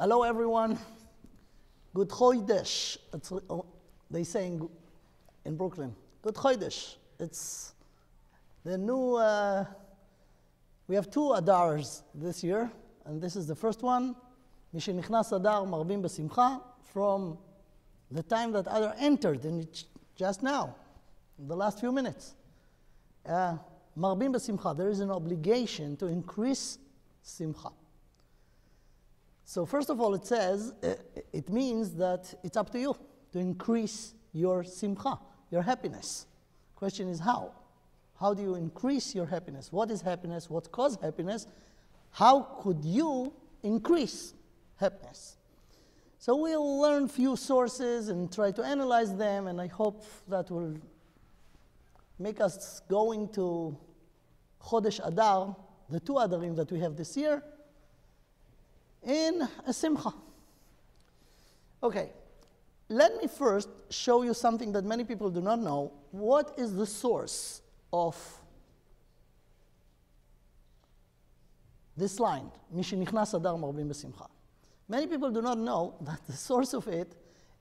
Hello, everyone. Good Chodesh. They say in Brooklyn. Good Chodesh. It's the new. We have two Adars this year, and this is the first one. Mishenichnas Adar marbim besimcha. From the time that Adar entered, and it's just now, in the last few minutes. Marbim besimcha. There is an obligation to increase simcha. So first of all, it says, it means that it's up to you to increase your simcha, your happiness. Question is how? How do you increase your happiness? What is happiness? What causes happiness? How could you increase happiness? So we'll learn few sources and try to analyze them, and I hope that will make us going to Chodesh Adar, the two Adarim that we have this year, in a simcha. Okay, let me first show you something that many people do not know. What is the source of this line? Mishenichnas Adar marbim besimcha. Many people do not know that the source of it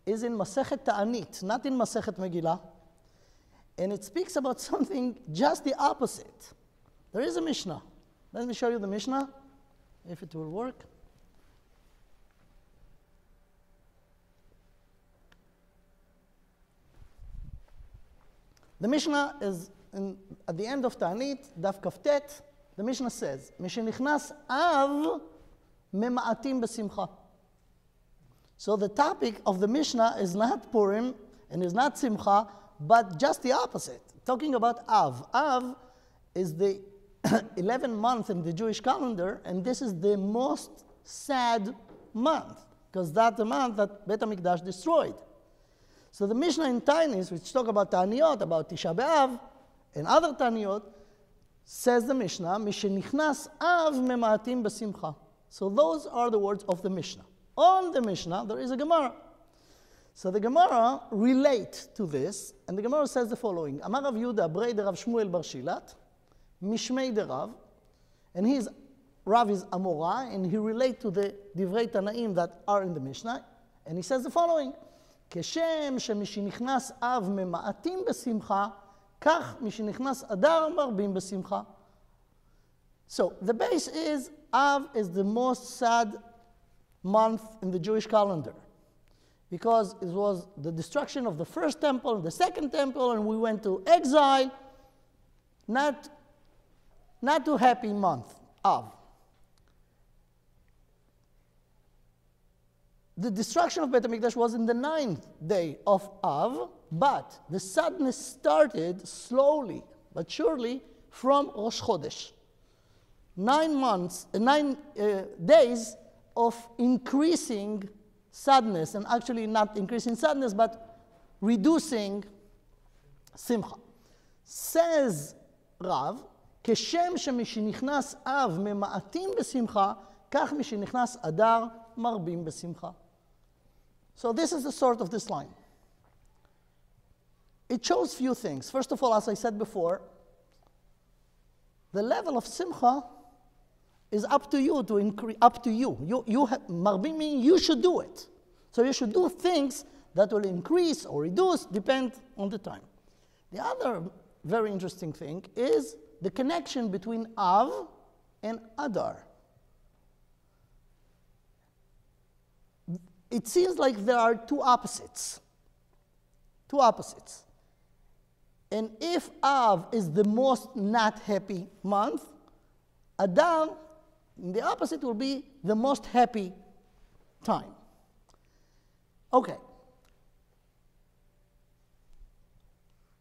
is in Masechet Ta'anit, not in Masechet Megillah. And it speaks about something just the opposite. There is a Mishnah. Let me show you the Mishnah, if it will work. The Mishnah is at the end of Ta'anit, Daf Kaftet. The Mishnah says, Mishenichnas Av mema'atim besimcha. So the topic of the Mishnah is not Purim and is not Simcha, but just the opposite. Talking about Av. Av is the 11th month in the Jewish calendar, and this is the most sad month, because that's the month that Beit HaMikdash destroyed. So the Mishnah in Tainis, which talk about Ta'aniyot, about Tisha B'Av, and other Ta'aniyot, says the Mishnah, Mishenichnas Av mema'atim besimcha. So those are the words of the Mishnah. On the Mishnah, there is a Gemara. So the Gemara relate to this, and the Gemara says the following: Amar Rav Yehuda brei de Rav Shmuel bar Shilat, Mishmei de Rav, and Rav is Amora, and he relate to the Divrei Tanaim that are in the Mishnah, and he says the following: כשם שמשנכנס אב ממעטים בשמחה, כך משנכנס אדר מרבים בשמחה. So the base is Av is the most sad month in the Jewish calendar, because it was the destruction of the first temple and the second temple, and we went to exile. Not too happy month, Av. The destruction of Beit HaMikdash was in the 9th day of Av, but the sadness started slowly but surely from Rosh Chodesh. 9 days of increasing sadness, and actually not increasing sadness, but reducing simcha. Says Rav, כשם שמשנכנס אב ממעטים בשמחה, כך משנכנס אדר מרבים בשמחה. So this is the sort of this line. It shows few things. First of all, as I said before, the level of simcha is up to you to increase. Up to you. Marbim meaning you should do it. So you should do things that will increase or reduce, depend on the time. The other very interesting thing is the connection between Av and Adar. It seems like there are two opposites. Two opposites. And if Av is the most not happy month, Adar, the opposite, will be the most happy time. Okay.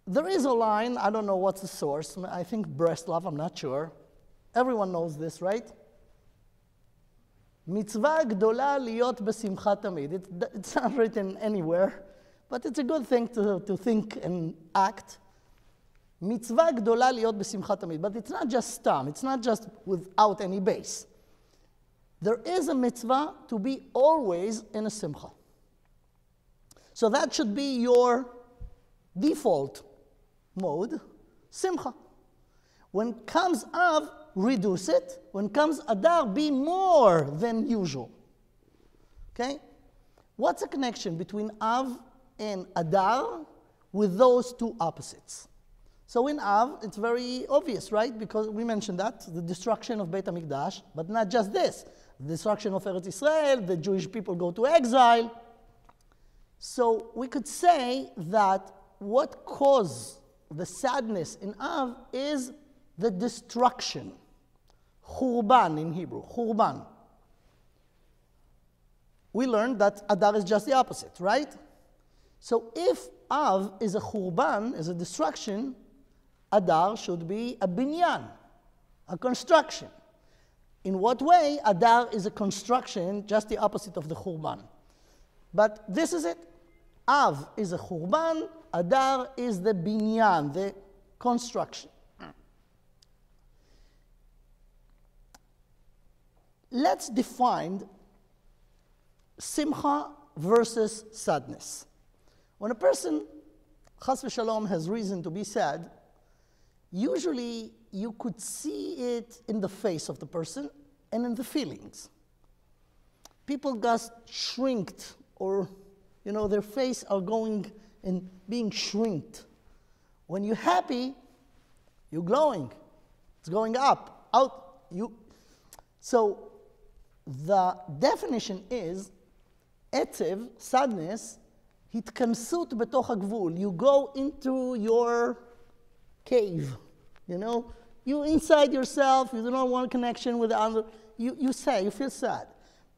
There is a line, I don't know what's the source, I think Breslov, I'm not sure. Everyone knows this, right? Mitzvah gdola liot besimcha tamid. It's not written anywhere, but it's a good thing to think and act. Mitzvah gdola liot besimcha tamid. But it's not just stam. It's not just without any base. There is a mitzvah to be always in a simcha. So that should be your default mode, simcha. When comes Av, reduce it. When comes Adar, be more than usual. Okay? What's the connection between Av and Adar with those two opposites? So in Av, it's very obvious, right? Because we mentioned that, the destruction of Beit HaMikdash, but not just this. The destruction of Eretz Israel, the Jewish people go to exile. So we could say that what caused the sadness in Av is the destruction. Churban in Hebrew, Churban. We learned that Adar is just the opposite, right? So if Av is a Churban, is a destruction, Adar should be a binyan, a construction. In what way? Adar is a construction, just the opposite of the Churban. But this is it. Av is a Churban, Adar is the binyan, the construction. Let's define simcha versus sadness. When a person, chas v'shalom, has reason to be sad, usually you could see it in the face of the person and in the feelings. People just shrinked, or their face are going and being shrinked. When you're happy, you're glowing. It's going up, out. So the definition is עצב, sadness, התכנסות בתוך הגבול. You go into your cave, You inside yourself, you don't want a connection with the other. You feel sad.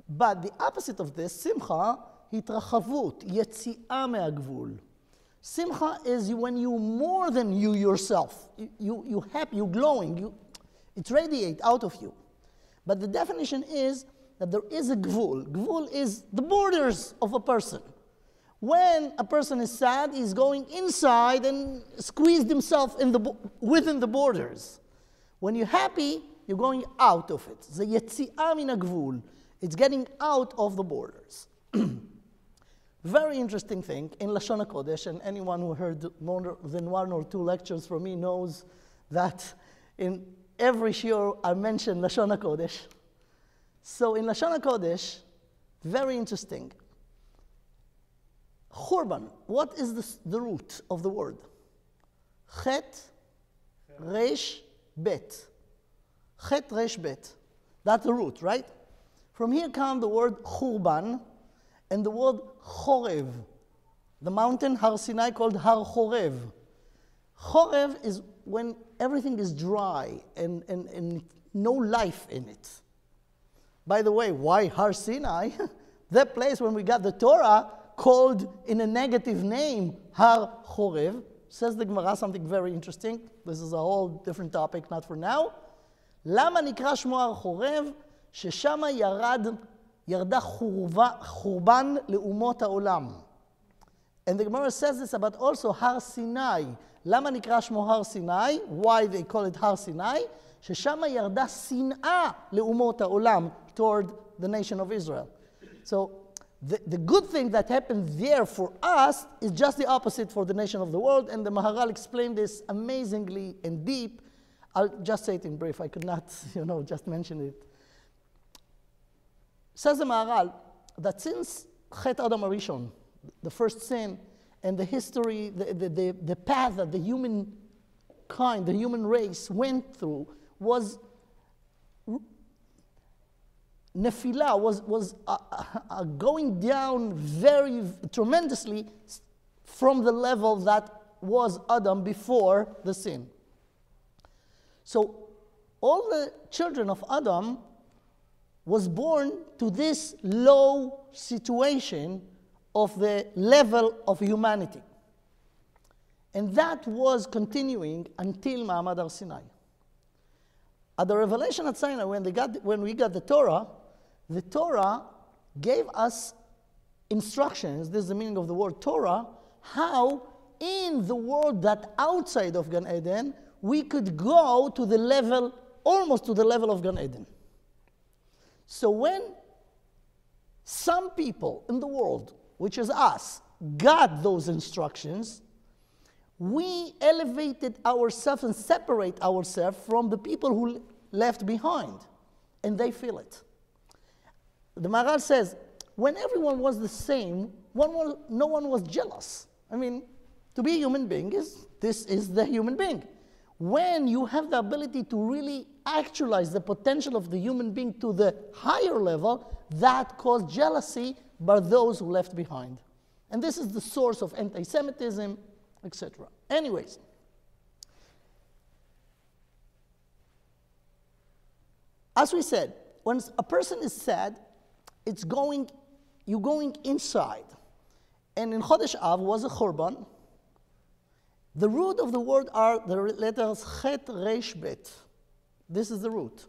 But the opposite of this, simcha, התרחבות, יציאה מהגבול. Simcha is when you more than you yourself. You happy, you glowing, it radiates out of you. But the definition is that there is a gvul. Gvul is the borders of a person. When a person is sad, he's going inside and squeezed himself within the borders. When you're happy, you're going out of it. The yetzi'ah min hagvul. It's getting out of the borders. Very interesting thing in Lashon HaKodesh, and anyone who heard more than one or two lectures from me knows that in every shiur I mention Lashon HaKodesh. So in Lashon HaKodesh, very interesting. Churban, what is the root of the word? Chet, resh, bet. Chet, resh, bet. That's the root, right? From here comes the word churban and the word chorev. The mountain Har Sinai called Har Chorev. Chorev is when everything is dry and no life in it. By the way, why Har Sinai? That place when we got the Torah called in a negative name, Har Chorev. Says the Gemara something very interesting. This is a whole different topic, not for now. למה נקרא שמו הר חורב? ששם ירדה חורבן לאומות העולם. And the Gemara says this about also Har Sinai. למה נקרא שמו הר סיני? Why they call it Har Sinai? ששם ירדה שנאה לאומות העולם toward the nation of Israel. So the good thing that happened there for us is just the opposite for the nation of the world, and the Maharal explained this amazingly and deep. I'll just say it in brief. I could not, just mention it. Says the Maharal that since Chet Adam Arishon, the first sin, and the history, the path that the humankind, the human race went through was Nefilah, was going down very tremendously from the level that was Adam before the sin. So all the children of Adam was born to this low situation of the level of humanity. And that was continuing until Ma'amad Har Sinai. At the revelation at Sinai, when we got the Torah gave us instructions, this is the meaning of the word Torah, how in the world that outside of Gan Eden, we could go to the level, almost to the level of Gan Eden. So when some people in the world, which is us, got those instructions, we elevated ourselves and separate ourselves from the people who left behind, and they feel it. The Maharal says, when everyone was the same, no one was jealous. I mean, to be a human being, this is the human being. When you have the ability to really actualize the potential of the human being to the higher level, that caused jealousy by those who left behind. And this is the source of anti-Semitism, etc. Anyways, as we said, when a person is sad, you're going inside. And in Chodesh Av was a Churban. The root of the word are the letters Chet, Resh, Bet. This is the root.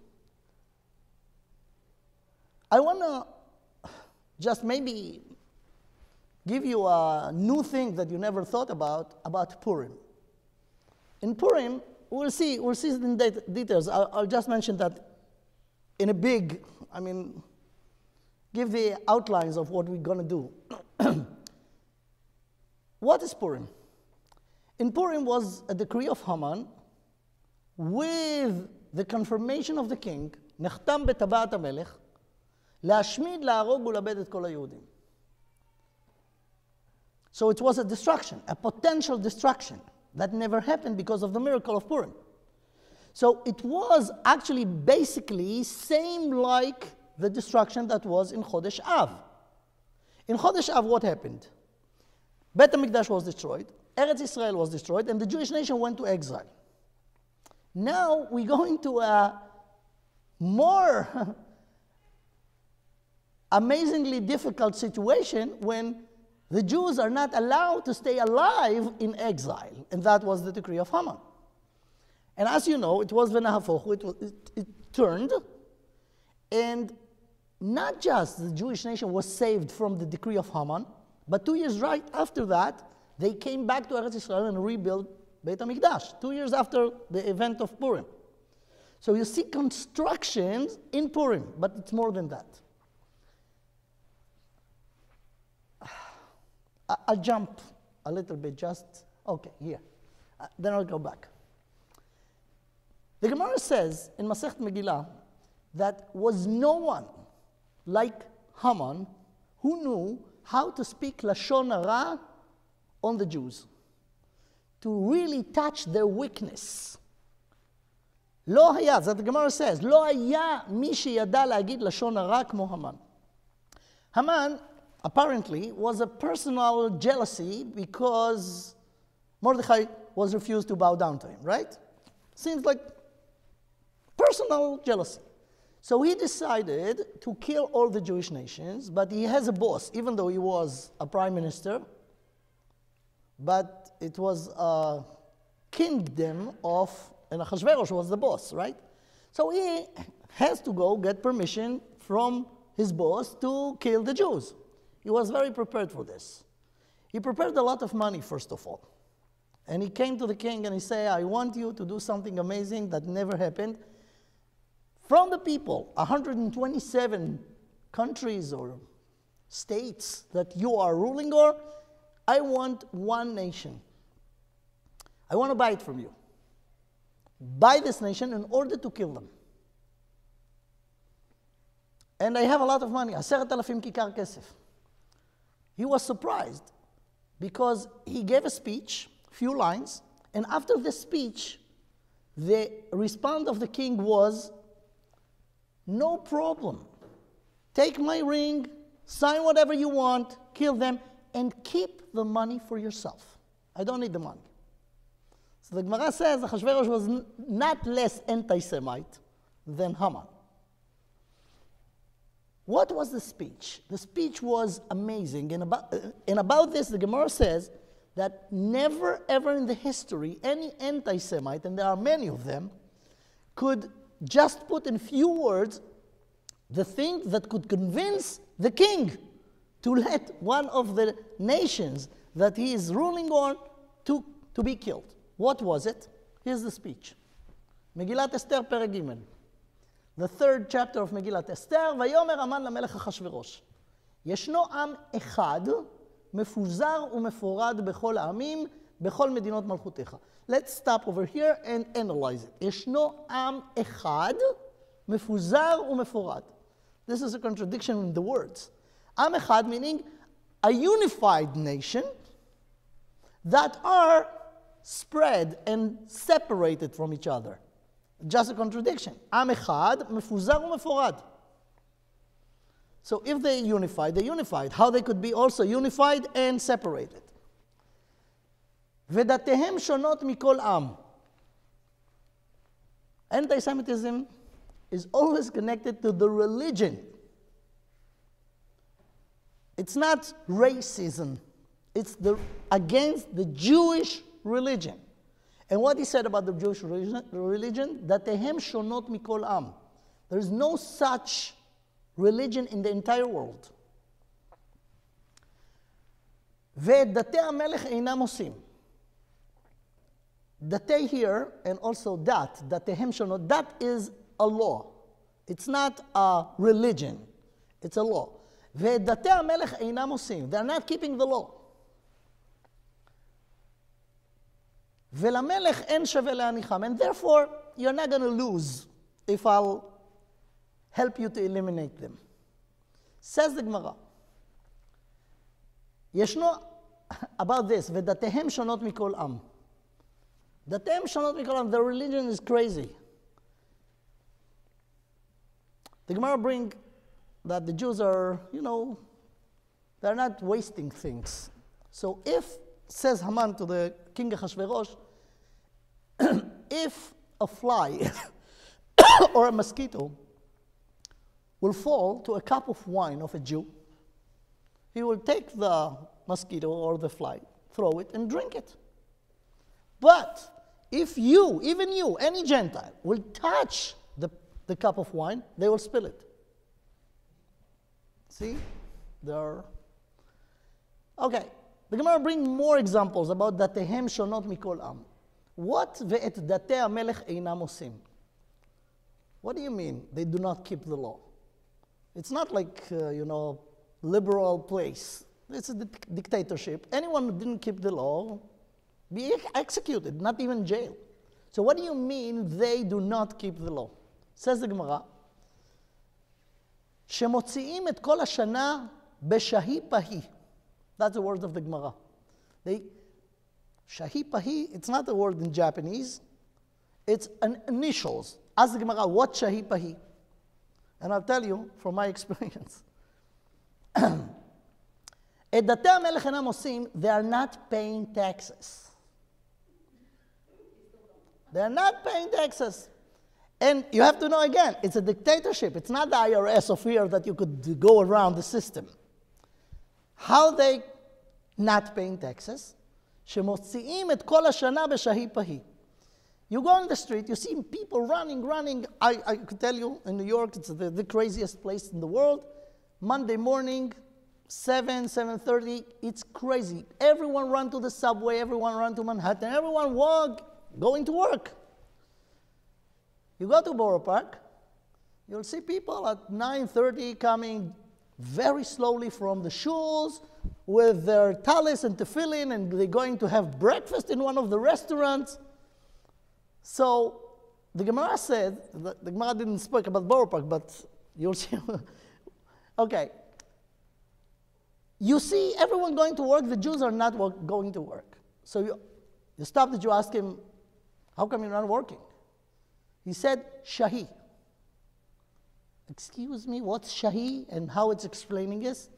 I want to just maybe give you a new thing that you never thought about Purim. In Purim, we'll see it in details. I'll just mention that in a big, give the outlines of what we're going to do. What is Purim? In Purim was a decree of Haman with the confirmation of the king, נחתם בטבעת המלך, להשמיד, להרוג ולאבד את כל היהודים. So it was a destruction, a potential destruction that never happened because of the miracle of Purim. So it was actually basically same like the destruction that was in Chodesh Av. In Chodesh Av, what happened? Beit HaMikdash was destroyed, Eretz Israel was destroyed, and the Jewish nation went to exile. Now we go into a more amazingly difficult situation when the Jews are not allowed to stay alive in exile, and that was the decree of Haman. And as you know, it was V'nahafochu, it turned, and not just the Jewish nation was saved from the decree of Haman, but 2 years right after that, they came back to Eretz Israel and rebuilt Beit HaMikdash, 2 years after the event of Purim. So you see constructions in Purim, but it's more than that. I'll jump a little bit, okay, here. Then I'll go back. The Gemara says in Masechet Megillah that was no one like Haman who knew how to speak Lashon Hara on the Jews, to really touch their weakness. לא היה, that the Gemara says, לא היה מי שידע להגיד לשון הרע כמו Haman. Haman apparently was a personal jealousy because Mordechai was refused to bow down to him, right? Seems like personal jealousy. So he decided to kill all the Jewish nations, but he has a boss, even though he was a prime minister, but it was a kingdom of, and Achashverosh was the boss, right? So he has to go get permission from his boss to kill the Jews. He was very prepared for this. He prepared a lot of money, first of all. And he came to the king and he said, I want you to do something amazing that never happened. From the people, 127 countries or states that you are ruling over, I want one nation. I want to buy it from you. Buy this nation in order to kill them. And I have a lot of money, 10,000 kikar kesef. He was surprised because he gave a speech, few lines, and after the speech, the response of the king was, no problem. Take my ring, sign whatever you want, kill them, and keep the money for yourself. I don't need the money. So the Gemara says Achashverosh was not less anti-Semite than Haman. What was the speech? The speech was amazing. And about this, the Gemara says that never ever in the history any anti-Semite, and there are many of them, could just put in few words the thing that could convince the king to let one of the nations that he is ruling on to be killed. What was it? Here's the speech. Megillat Esther, Perek Gimel. The third chapter of Megillat Esther, ויאמר המן למלך אחשוורוש, ישנו עם אחד, מפוזר ומפורד בכל העמים, בכל מדינות מלכותיך. Let's stop over here and analyze it. ישנו עם אחד, מפוזר ומפורד. This is a contradiction in the words. Am Echad meaning a unified nation that are spread and separated from each other. Just a contradiction. Am Echad, mefuzar u'meforad. So if they unified, they unified. How they could be also unified and separated? ודתיהם שונות מכל עם. Anti-Semitism is always connected to the religion. It's not racism. It's against the Jewish religion. And what he said about the Jewish religion, דתיהם שונות מכל עם. There is no such religion in the entire world. ואת דתי המלך אינם עושים. Date here, and also datehem shonot, that is a law. It's not a religion. It's a law. ואת דתי המלך אינם עושים. They're not keeping the law. ולמלך אין שווה להניחם. And therefore, you're not going to lose if I'll help you to eliminate them. Says the Gemara. ישנו, about this, ודתיהם שונות מכל עם. דתיהם שונות מכל עם, the religion is crazy. The Gemara bring that the Jews are, they're not wasting things. So if, says Haman to the king Ahasuerus, if a fly or a mosquito will fall to a cup of wine of a Jew, he will take the mosquito or the fly, throw it, and drink it. But if you, even you, any Gentile, will touch the cup of wine, they will spill it. See? Okay. The Gemara brings more examples about דתיהם שונות מכל עם. What ואת דתי המלך אינם עושים? What do you mean they do not keep the law? It's not like, liberal place. It's a dictatorship. Anyone who didn't keep the law be executed, not even jail. So what do you mean they do not keep the law? Says the Gemara, שמוציאים את כל השנה בשהי פהי. That's the word of the Gemara. Shahi pahi, it's not a word in Japanese. It's an initials. Ask the Gemara, what shahi pahi? And I'll tell you from my experience. את דתי המלך אינם עושים, they are not paying taxes. They are not paying taxes. And you have to know again, it's a dictatorship. It's not the IRS of here that you could go around the system. How they not paying taxes? שמוציאים את כל השנה בשהי פהי. You go on the street, you see people running. I could tell you, in New York, it's the craziest place in the world. Monday morning, 7:30, it's crazy. Everyone run to the subway, everyone run to Manhattan, everyone going to work. You go to Borough Park, you'll see people at 9:30 coming very slowly from the shuls with their talis and tefillin, and they're going to have breakfast in one of the restaurants. So the Gemara said, the Gemara didn't speak about Borough Park, but you'll see. Okay. You see everyone going to work, the Jews are not going to work. So you stop the Jew, ask him, how come you're not working? He said, Shahi. Excuse me, what's Shahi and how it's explaining this?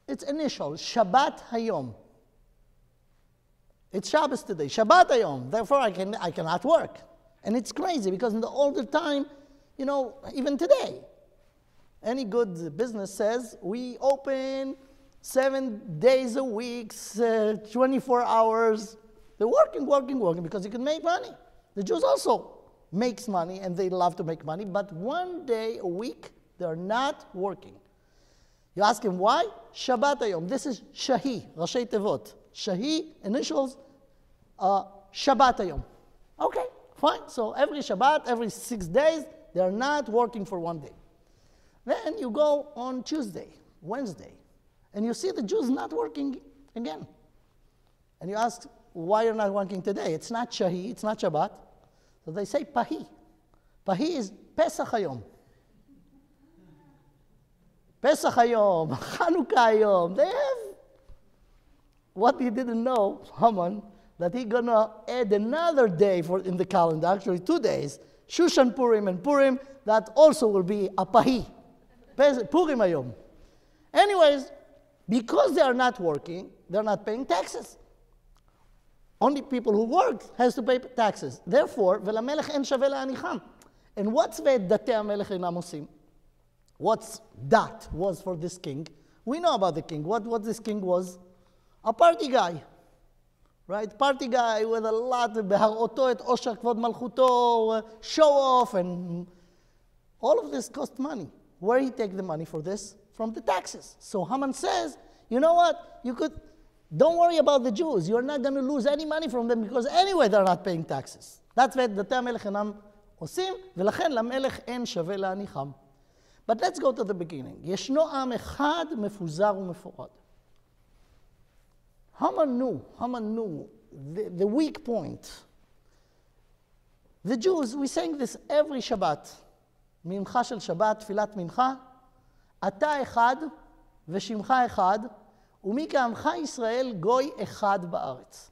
It's initial, Shabbat Hayom. It's Shabbos today, Shabbat Hayom. Therefore, I cannot work. And it's crazy because in the older time, even today, any good business says we open 7 days a week, 24 hours. They're working because you can make money. The Jews also makes money and they love to make money, but 1 day a week, they're not working. You ask him why? Shabbat Hayom. This is Shahi, Rashi Tevot. Shahi, initials, Shabbat Hayom. Okay, fine. So every Shabbat, every 6 days, they're not working for 1 day. Then you go on Tuesday, Wednesday, and you see the Jews not working again. And you ask, why you're not working today? It's not Shahi, it's not Shabbat. So they say Pahi. Pahi is Pesach Hayom. Pesach hayom, Chanukah hayom. They have what he didn't know, Haman, that he's gonna add another day in the calendar, actually 2 days, Shushan Purim and Purim, that also will be Apahi, Purim hayom. Anyways, because they are not working, they're not paying taxes. Only people who work has to pay taxes. Therefore, ולמלך אין שווה להניחם. And what's ואת דתי המלך אינם עושים? What's that was for this king? We know about the king. What this king was? A party guy. Right? Party guy with a lot of בהראותו את עושר כבוד מלכותו, show off, and all of this cost money. Where he take the money for this? From the taxes. So Haman says, you know what? Don't worry about the Jews. You're not going to lose any money from them because anyway they're not paying taxes. That's why דתי המלך אינם עושים, ולכן למלך אין שווה להניחם. But let's go to the beginning. ישנו עם אחד מפוזר ומפורד. Haman knew the weak point. The Jews, we sing this every Shabbat. מנחה של שבת, תפילת מנחה. אתה אחד ושמך אחד, ומי כעמך ישראל גוי אחד בארץ.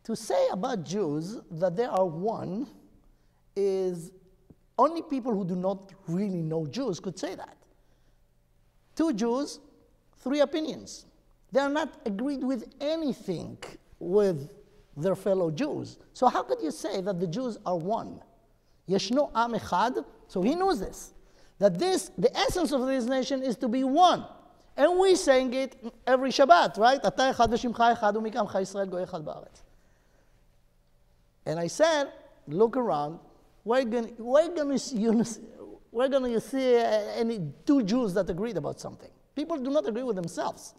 To say about Jews that they are one is only people who do not really know Jews could say that. 2 Jews, 3 opinions. They are not agreed with anything with their fellow Jews. So how could you say that the Jews are one? ישנו עם אחד, so he knows this. That the essence of this nation is to be one. And we saying it every Shabbat, right? אתה אחד ושמך אחד ומי כעמך ישראל גוי אחד בארץ. And I said, look around, we're going to see any 2 Jews that agreed about something. People do not agree with themselves.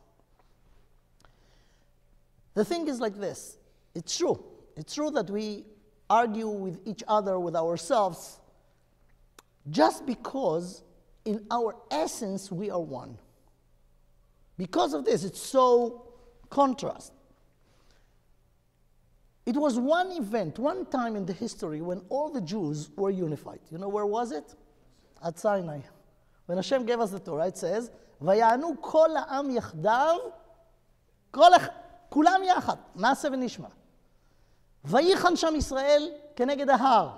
The thing is like this. It's true. It's true that we argue with each other, with ourselves, just because in our essence we are one. Because of this, it's so contrast. It was one event, one time in the history when all the Jews were unified. You know where was it? At Sinai. When Hashem gave us the Torah, it says, ויענו כל העם יחדיו, כולם יחד, נעשה ונשמע. ויחן שם ישראל כנגד ההר,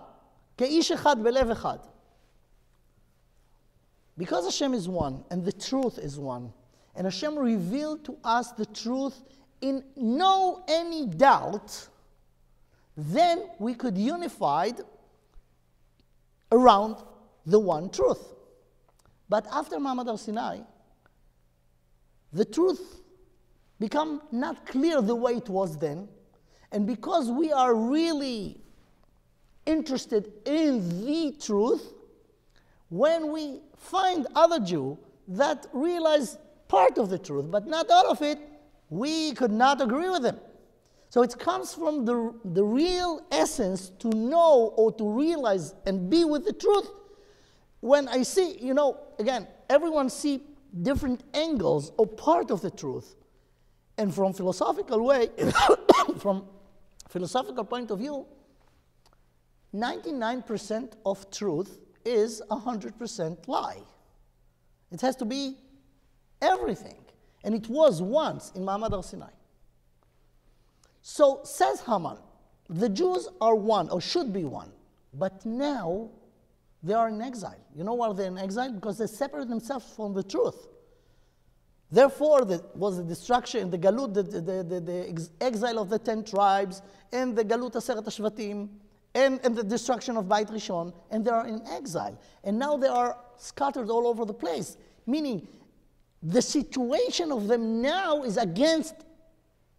כאיש אחד בלב אחד. Because Hashem is one, and the truth is one, and Hashem revealed to us the truth in no any doubt, then we could unified around the one truth. But after Ma'amad Har Sinai, the truth become not clear the way it was then, and because we are really interested in the truth, when we find other Jew that realize part of the truth, but not all of it, we could not agree with them. So it comes from the real essence to know or to realize and be with the truth. When I see, again, everyone see different angles or part of the truth. And from philosophical way, from philosophical point of view, 99% of truth is 100% lie. It has to be everything. And it was once in Ma'amad Har Sinai. So says Haman, the Jews are one or should be one, but now they are in exile. You know why they're in exile? Because they separate themselves from the truth. Therefore, there was the destruction, the galut, the exile of the 10 tribes, and the galut aseret hashvatim, and the destruction of Beit Rishon, and they are in exile. And now they are scattered all over the place, meaning the situation of them now is against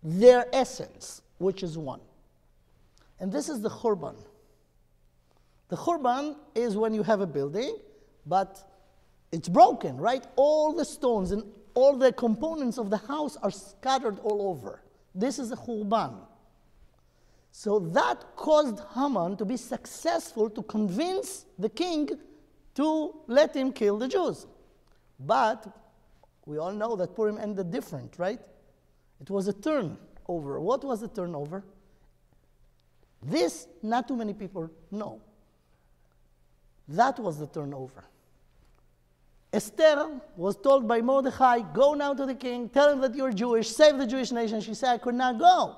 their essence, which is one. And this is the Khurban. The Khurban is when you have a building, but it's broken, right? All the stones and all the components of the house are scattered all over. This is a Khurban. So that caused Haman to be successful to convince the king to let him kill the Jews. But we all know that Purim ended different, right? It was a turnover. What was the turnover? This, not too many people know. That was the turnover. Esther was told by Mordechai, go now to the king, tell him that you're Jewish, save the Jewish nation. She said, I could not go.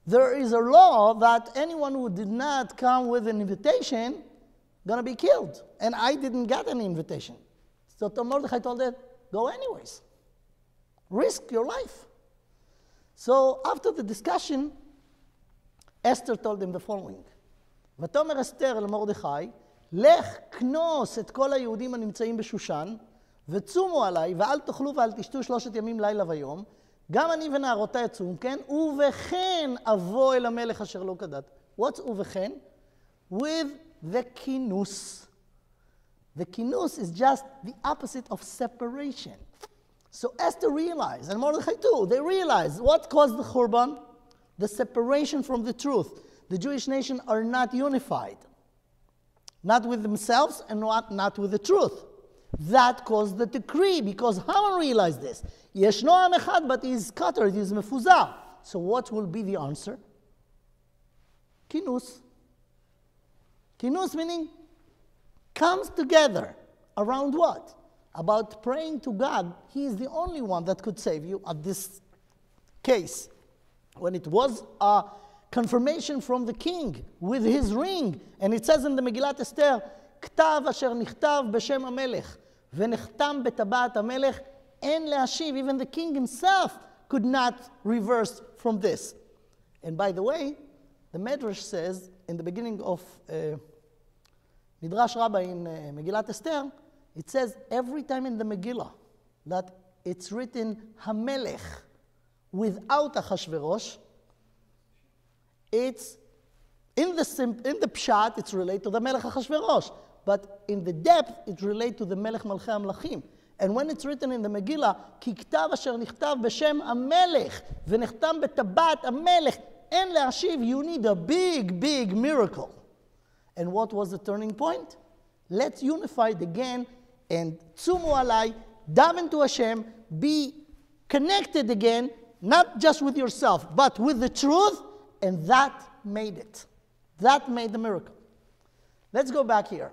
There is a law that anyone who did not come with an invitation going to be killed. And I didn't get any invitation. So Mordechai told her, go anyways. Risk your life. So after the discussion, Esther told him the following. ותאמר אסתר אל מרדכי, לך כנוס את כל היהודים הנמצאים בשושן, וצומו עליי, ואל תאכלו ואל תשתו 3 ימים לילה ויום, גם אני ונערותי אצום, כן? ובכן אבוא אל המלך אשר לא כדת. What's ובכן? With the כינוס. The כינוס is just the opposite of separation. So Esther realized, and Mordechai too, they realized what caused the Khurban? The separation from the truth. The Jewish nation are not unified. Not with themselves and not with the truth. That caused the decree, because Haman realized this. Yeshno am echad, but he is scattered, he is mefuzar. So what will be the answer? Kinus. Kinus meaning comes together. Around what? About praying to God. He is the only one that could save you at this case. When it was a confirmation from the king with his ring, and it says in the Megillat Esther, כתב אשר נכתב בשם המלך ונחתם בטבעת המלך אין להשיב. Even the king himself could not reverse from this. And by the way, the Medrash says in the beginning of Midrash Rabbi in Megillat Esther, it says every time in the Megillah that it's written Hamelech without Achashverosh, it's in the pshat, it's related to the Melech Achashverosh. But in the depth, it relates to the Melech Malchei HaMelachim. And when it's written in the Megillah, כי כתב אשר נכתב בשם המלך ונחתם בטבעת המלך, אין להשיב, you need a big, big miracle. And what was the turning point? Let's unify it again and tzumu alai, daven to Hashem, be connected again, not just with yourself, but with the truth, and that made it. That made the miracle. Let's go back here.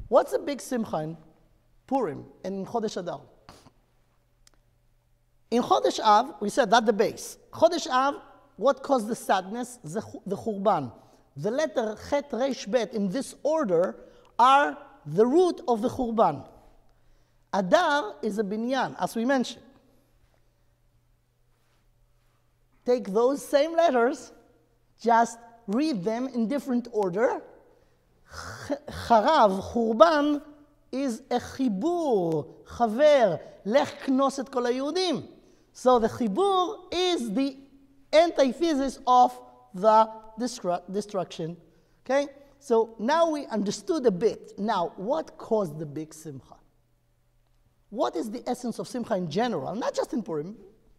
What's the big simcha in Purim and in Chodesh Adar? In Chodesh Av, we said that the base. Chodesh Av, what caused the sadness? The Churban. The letter Chet Reish Bet in this order are the root of the Churban. Adar is a binyan, as we mentioned. Take those same letters, just read them in different order. Charav, Churban, is a chibur, chaver, lech knos et kol hayudim. So the chibur is the antithesis of the destruction. Okay? So now we understood a bit. Now, what caused the big simcha? What is the essence of simcha in general? Not just in Purim.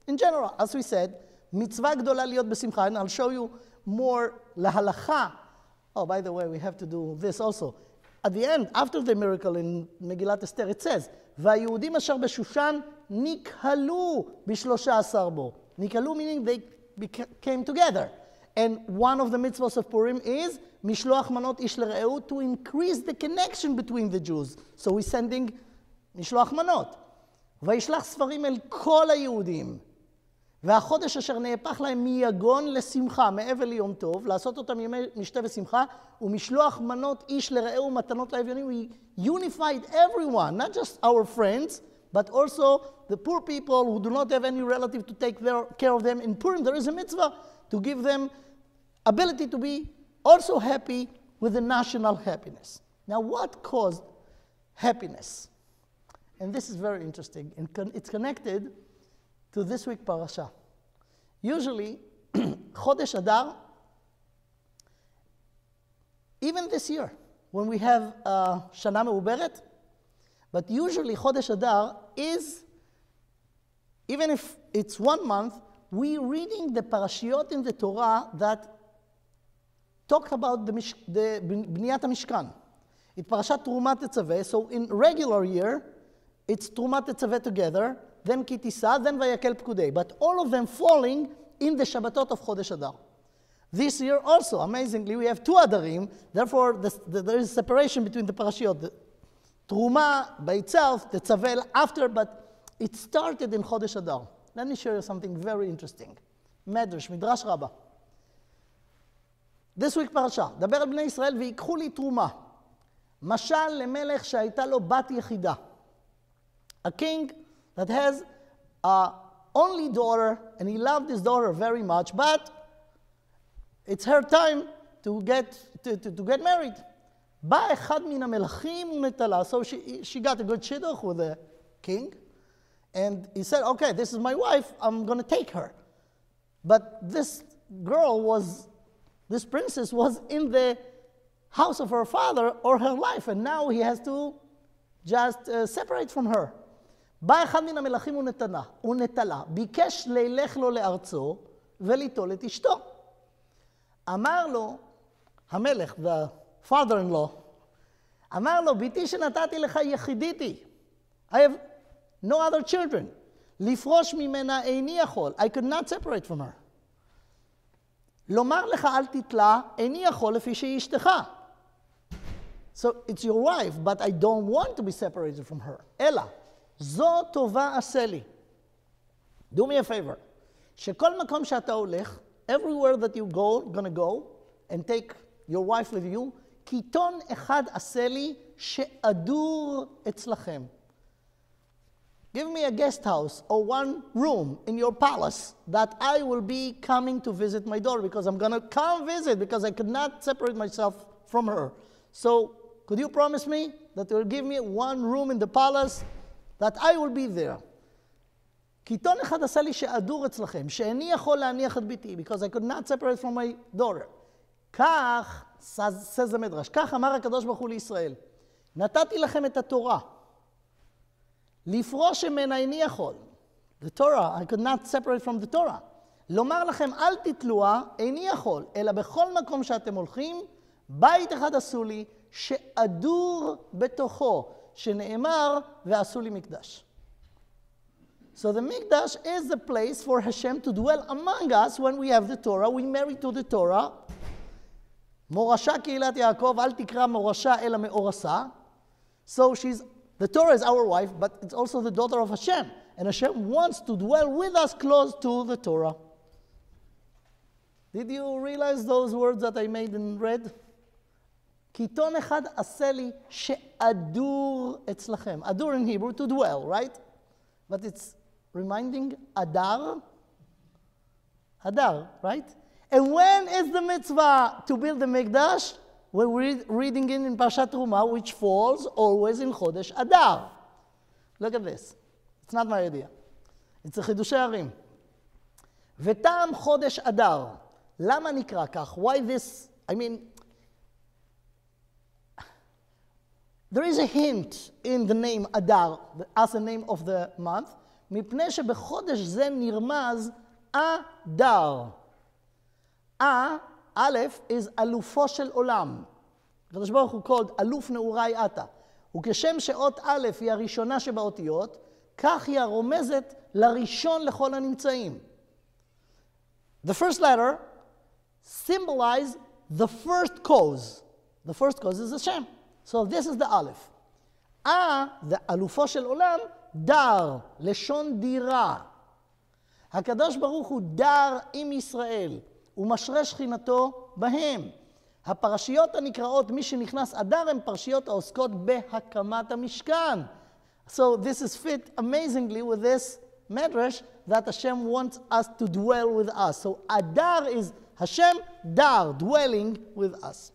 In general, as we said, mitzvah gdola liot besimcha, and I'll show you more lahalacha. Oh, by the way, we have to do this also. At the end, after the miracle in Megillat Esther, it says, והיהודים אשר בשושן נקהלו ב13 בו. נקהלו meaning they came together. And one of the mitzvahs of Purim is משלוח מנות איש לרעהו, to increase the connection between the Jews. So we're sending משלוח מנות. וישלח ספרים אל כל היהודים. והחודש אשר נהפך להם מיגון לשמחה, מעבר ליום טוב, לעשות אותם ימי משתה ושמחה, ומשלוח מנות איש לרעהו ומתנות לאביונים. We unified everyone, not just our friends, but also the poor people who do not have any relative to take care of them. In Purim, there is a mitzvah to give them ability to be also happy with the national happiness. Now, what caused happiness? And this is very interesting. It's connected to this week parasha. Usually, Chodesh Adar, even this year, when we have Shana Me'uberet, but usually Chodesh Adar is, even if it's 1 month, we're reading the parashiot in the Torah that talk about the Bniyat HaMishkan. It's Parashat Trumat Tetzaveh, so in regular year, it's Trumat Tetzaveh together, then Kitisa, then Vayakel Pkudei, but all of them falling in the Shabbatot of Chodesh Adar. This year also, amazingly, we have 2 Adarim, therefore there is separation between the parashiot. Truma by itself, the tzavel after, but it started in Chodesh Adar. Let me show you something very interesting. Midrash Rabbah. This week parasha, דבר על בני ישראל ויקחו לי תרומה. משל למלך שהייתה לו בת יחידה. A king that has a only daughter, and he loved his daughter very much, but it's her time to get married. בא אחד מן המלכים ונטלה, so she got a good shidduch with the king, and he said, okay, this is my wife, I'm going to take her. But this princess was in the house of her father or her life, and now he has to just separate from her. בא אחד מן המלכים ונטלה, ביקש לילך לו לארצו וליטול את אשתו. אמר לו, המלך, the father-in-law, אמר לו, ביתי שנתתי לך יחידיתי. I have no other children. לפרוש ממנה איני יכול. I could not separate from her. לומר לך אל תתלה, איני יכול לפי שהיא אשתך. So it's your wife, but I don't want to be separated from her. אלא, זו טובה עשה לי. Do me a favor. שכל מקום שאתה הולך, everywhere that you gonna go, and take your wife with you, קיתון אחד עשה לי שאדור אצלכם. Give me a guest house or one room in your palace that I will be coming to visit my daughter, because I'm going to come visit because I could not separate myself from her. So could you promise me that you will give me one room in the palace that I will be there? קיתון אחד עשה לי שאדור אצלכם, שאיני יכול להניח את ביתי, because I could not separate from my daughter. כך, says the Midrash, כך אמר הקדוש ברוך הוא לישראל, נתתי לכם את התורה. לפרוש ממנה איני יכול. The Torah, I could not separate from the Torah. לומר לכם אל תתלוה, איני יכול, אלא בכל מקום שאתם הולכים, בית אחד עשו לי, שאדור בתוכו, שנאמר, ועשו לי מקדש. So the Mikdash is the place for Hashem to dwell among us when we have the Torah. We marry to the Torah. מורשה קהילת יעקב, אל תקרא מורשה אלא מאורסה. So the Torah is our wife, but it's also the daughter of Hashem. And Hashem wants to dwell with us close to the Torah. Did you realize those words that I made in red? קיתון אחד עשה לי שאדור אצלכם. אדור in Hebrew, to dwell, right? But it's reminding Adar. Adar, right? And when is the mitzvah to build the Mikdash? We're reading in Parshat Truma, which falls always in Chodesh Adar. Look at this. It's not my idea. It's a חידושי ערים. וטעם חודש אדר. למה נקרא כך? Why this? I mean, there is a hint in the name Adar as the name of the month, מפני שבחודש זה נרמז אדר. א' is אלופו של עולם. הקדוש ברוך הוא called אלוף נעורי אתה. וכשם שאות א' היא הראשונה שבאותיות, כך היא הרומזת לראשון לכל הנמצאים. The first letter symbolizes the first cause. The first cause is Hashem. So this is the Aleph. the אלופו של עולם, דר, לשון דירה. הקדוש ברוך הוא דר עם ישראל. ומשרה שכינתו בהם. הפרשיות הנקראות מי שנכנס אדר הם פרשיות העוסקות בהקמת המשכן. So this is fit amazingly with this medrash that Hashem wants us to dwell with us. So Adar is Hashem dar, dwelling with us.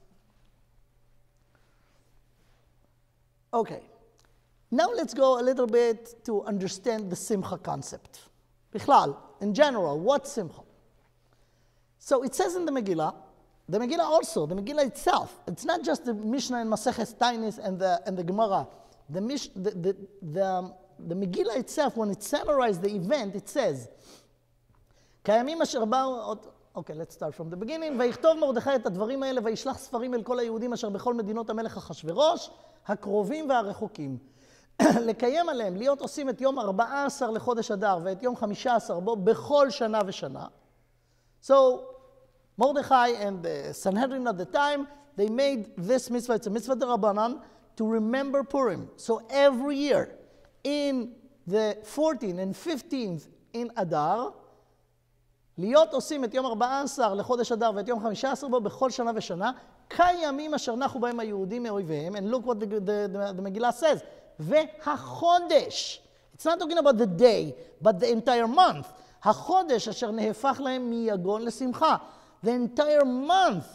Okay. Now let's go a little bit to understand the Simcha concept. Bichlal, in general, what's Simcha? So it says in the Megillah also, the Megillah itself, it's not just the Mishnah and Maseches Tainis and the Gemara. The Megillah itself, when it summarizes the event, it says, קיימים אשר באו, okay, let's start from the beginning, ויכתוב מרדכי את הדברים האלה, וישלח ספרים אל כל היהודים אשר בכל מדינות המלך אחשוורוש, הקרובים והרחוקים. לקיים עליהם, להיות עושים את יום 14 לחודש אדר ואת יום 15 בו בכל שנה ושנה. So, Mordechai and the Sanhedrin at the time, they made this mitzvah, it's a mitzvah d'Rabbanan, to remember Purim. So every year, in the 14th and 15th in Adar, להיות עושים את יום 14 לחודש אדר ואת יום 15 בו בכל שנה ושנה, כימים אשר נחו בהם היהודים מאויביהם, and look what the Megillah says, והחודש, it's not talking about the day, but the entire month, החודש אשר נהפך להם מיגון לשמחה, the entire month,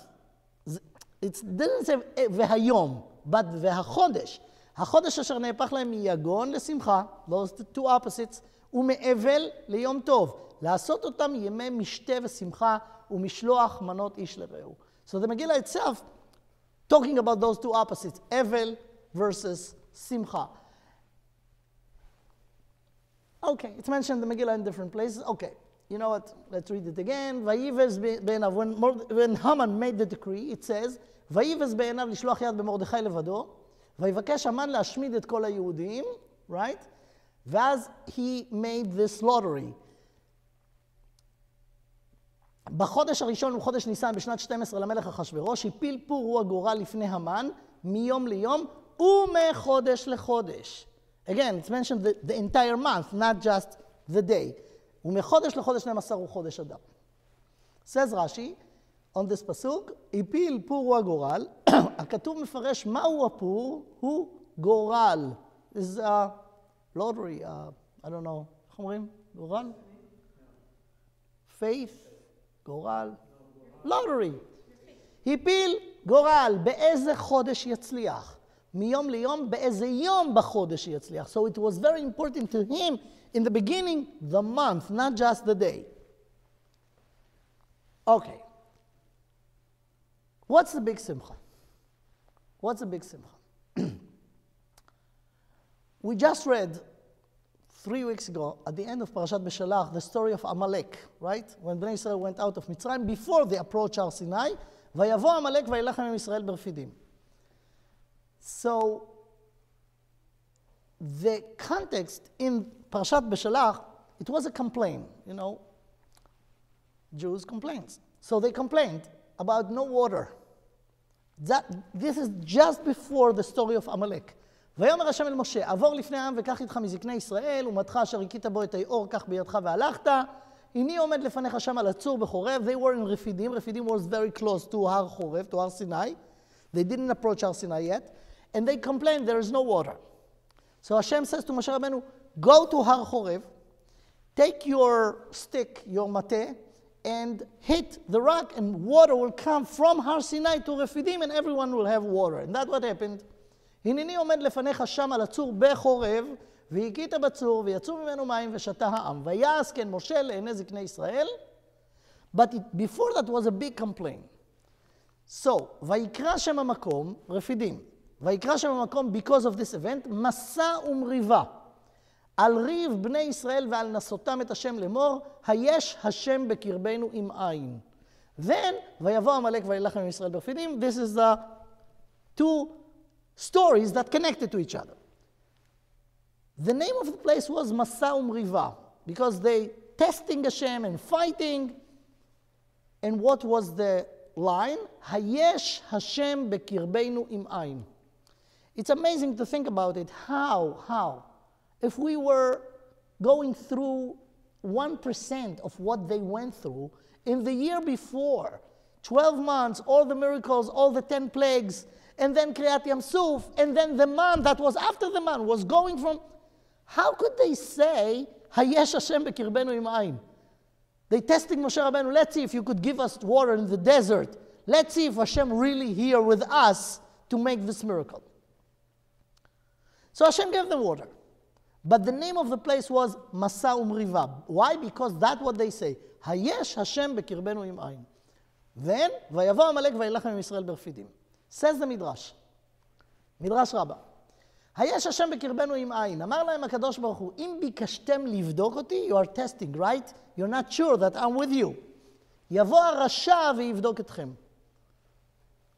it didn't say והיום, but והחודש, החודש אשר נהפך להם מיגון לשמחה, those two opposites, ומאבל ליום טוב, לעשות אותם ימי משתה ושמחה ומשלוח מנות איש לרעהו. So the Megillah itself, talking about those two opposites, Evel versus Simcha. Okay, it's mentioned in the Megillah in different places. Okay, you know what? Let's read it again. When Haman made the decree, it says, ויבז בעיניו לשלוח יד במרדכי לבדו, ויבקש המן להשמיד את כל היהודים, right? ואז he made this lottery. בחודש הראשון הוא חודש ניסן בשנת 12 למלך אחשוורוש, הפיל פור הוא הגורל לפני המן, מיום ליום ומחודש לחודש. Again, it's mentioned the entire month, not just the day. ומחודש לחודש 12 הוא חודש אדר. says Rashi, on this pasuk, הפיל פור הוא הגורל, הכתוב מפרש מהו הפור, הוא גורל. This is a lottery, I don't know, איך אומרים? גורל? faith. גורל, lottery. הפיל גורל, באיזה חודש יצליח? מיום ליום, באיזה יום בחודש יצליח? So it was very important to him in the beginning, the month, not just the day. Okay. What's the big simcha? What's the big simcha? We just read 3 weeks ago, at the end of Parashat Beshalach, the story of Amalek, right? When Bnei Israel went out of Mitzrayim, before they approached Har Sinai, ויבוא עמלק וילחם עם ישראל ברפידים. So, the context in Parashat Beshalach, it was a complaint, you know, Jews complained. So they complained about no water. This is just before the story of Amalek. ויאמר השם אל משה, עבור לפני העם וקח איתך מזקני ישראל, ומדך אשר הכית בו את היאור, קח בידך והלכת. הנה עומד לפניך שם על הצור בחורב. They were in רפידים. רפידים was very close to הר חורב, to הר סיני. They didn't approach הר סיני yet. And they complained there is no water. So Hashem says to Moshe Rabbeinu, go to הר חורב, take your stick, your mate, and hit the rock, and water will come from הר סיני to רפידים, and everyone will have water. And that's what happened. הנני עומד לפניך שם על הצור בחורב, והכית בצור, ויצאו ממנו מים ושתה העם. ויעש כן משה לעיני זקני ישראל. But before that was a big complaint. So, ויקרא שם המקום, רפידים. ויקרא שם המקום, because of this event, מסע ומריבה. על ריב בני ישראל ועל נסותם את השם לאמור, היש השם בקרבנו עם עין. Then, ויבוא עמלק וילחם עם ישראל ברפידים. This is the two stories that connected to each other. The name of the place was Masa Umriva, because they testing Hashem and fighting. And what was the line? Hayesh Hashem bekirbeinu im ayin. It's amazing to think about it. How? If we were going through 1% of what they went through in the year before, 12 months, all the miracles, all the 10 plagues, and then Kriyat Yam Suf, and then the man that was after the man was going from... How could they say, Hayesh Hashem bekirbenu im ayin? They testing Moshe Rabbeinu, let's see if you could give us water in the desert. Let's see if Hashem really here with us to make this miracle. So Hashem gave them water. But the name of the place was Masa Umriva. Why? Because that's what they say. Hayesh Hashem bekirbenu im ayin. Then, Vayavo Amalek vayilachem im Yisrael berfidim. Says the Midrash. Midrash Rabbah. היש השם בקרבנו עם עין. אמר להם הקדוש ברוך הוא, אם ביקשתם לבדוק אותי, you are testing, right? You're not sure that I'm with you. יבוא הרשע ויבדוק אתכם.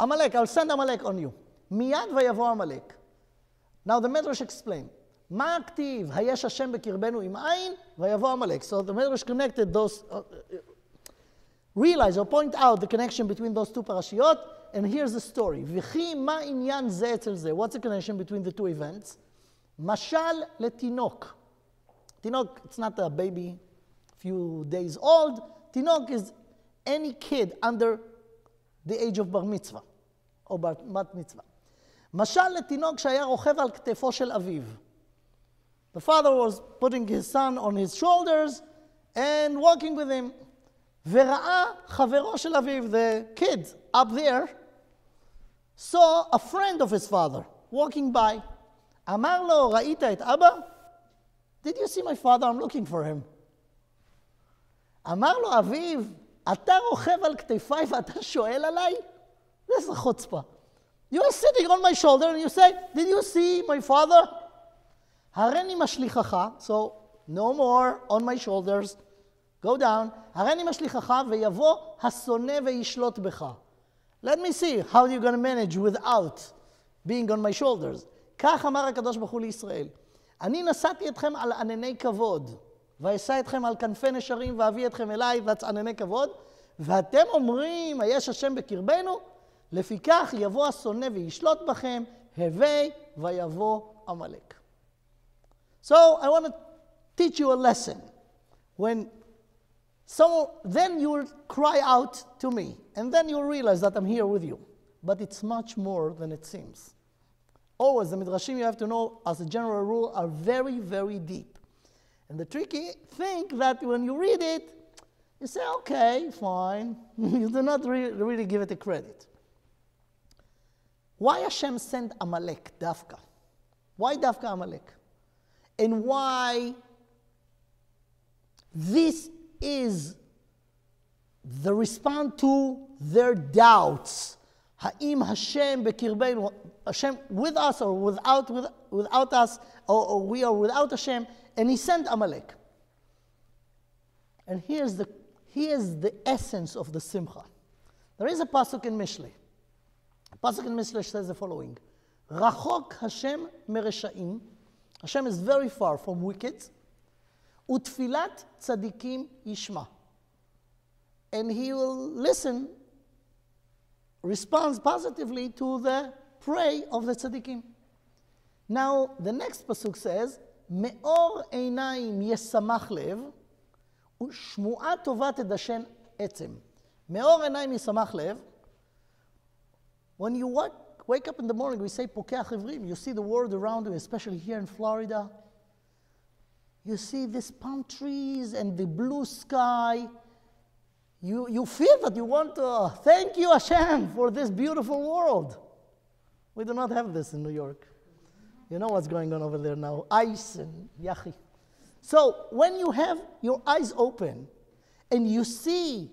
עמלק, I'll send עמלק on you. מיד ויבוא עמלק. Now the Midrash explain. מה הכתיב? היש השם בקרבנו עם עין ויבוא עמלק. So the Midrash connected those, realize or point out the connection between those two parashiyot. and here's the story. וכי מה עניין זה אצל זה? What's the connection between the two events? משל לתינוק. תינוק, it's not a baby, few days old. תינוק is any kid under the age of בר מצווה, או בת מצווה. משל לתינוק שהיה רוכב על כתפו של אביו. The father was putting his son on his shoulders and walking with him. וראה חברו של אביו, the kid up there, saw a friend of his father walking by. אמר לו, ראית את אבא? Did you see my father? I'm looking for him. אמר לו אביו, אתה רוכב על כתפיי ואתה שואל עליי? This is a chutzpah. You are sitting on my shoulder and you say, did you see my father? הריני משליחך, so no more on my shoulders, go down. הריני משליחך ויבוא השונא וישלוט בך. Let me see how you're going to manage without being on my shoulders. כך אמר הקדוש ברוך הוא לישראל. אני נשאתי אתכם על ענני כבוד, ואשא אתכם על כנפי נשרים ואביא אתכם אליי, that's ענני כבוד, ואתם אומרים, היש השם בקרבנו, לפיכך יבוא השונא וישלוט בכם, הווי ויבוא עמלק. So I want to teach you a lesson. Then you will cry out to me, and then you'll realize that I'm here with you. But it's much more than it seems. Always, the midrashim, you have to know, as a general rule, are very, very deep. And the tricky thing that when you read it, you say, okay, fine. You do not really give it a credit. Why Hashem sent Amalek, Dafka? Why Dafka Amalek? And why this is the response to their doubts. Ha'im Hashem bekirbeinu, Hashem with us or without us, or we are without Hashem, and he sent Amalek. And here's the essence of the Simcha. There is a pasuk in Mishlei. A pasuk in Mishlei says the following: Rachok Hashem mereshaim. Hashem is very far from wicked. Utfilat tzadikim yishma. And he will listen, responds positively to the prayer of the tzadikim. Now, the next pasuk says, Me'or einayim yesamach lev, u'shmu'a tova tedashen etzem. Me'or einayim yesamach lev. When you wake up in the morning, we say, Pokeach ivrim. You see the world around you, especially here in Florida. You see these palm trees and the blue sky. You feel that you want to thank you, Hashem, for this beautiful world. We do not have this in New York. You know what's going on over there now. Ice and yachi. So when you have your eyes open and you see